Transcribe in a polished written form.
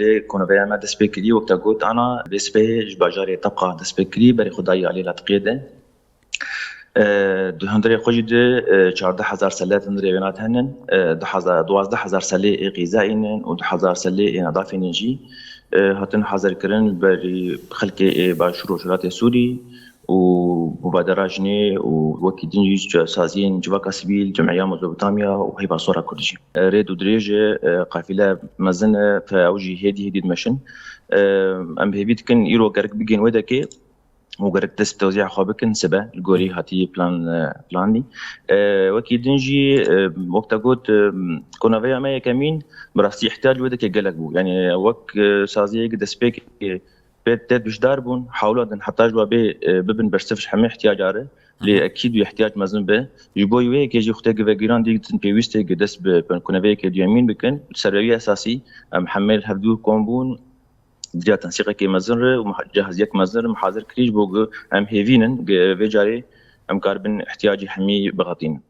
كونوفيا ما دسبيكلي وقتا قلت أنا بسبيج باجاري تبقى دسبيكلي بري خداي علي لاتقيده دو هندري خجد 14,000 سلة هندري بينات هنن 12,000 سلة غذائين و 2,000 سلة نظافة نجي هاتن حاضر كرن بري خلق باشرو شرات سوري ومبادرة جني ووكي دنجي سازين جواكا سبيل جمعية مزوبطاميا وهيبا صورة كلجي ريد ودريج قافلة مزن فأوجي هدي مشن أم بهبيت كن إيرو قرق بيجين ودكي وقرق تست توزيع خوابكن سبا الجوري هاتي بلاني وكي دنجي وقتا قلت كنا فيها ما يكمين براستي يحتاج ودك يقلق يعني وك سازي قد سبيك بيت بش داربون حاولوا ان نحتاج له ببن برسفش حمي احتياج عليه اللي اكيد يحتاج مزن به يبوي ويك يجي اختك فيجران دي بيوستي قدس بكون فيك يمين بكن سببيه اساسي محمل هبدو كومبون جا تنسيق كي مزر ومجهز يك مزر محاضر كريج بوغ ام هيفينن فيجاري ام كاربن احتياجي حمي بغطين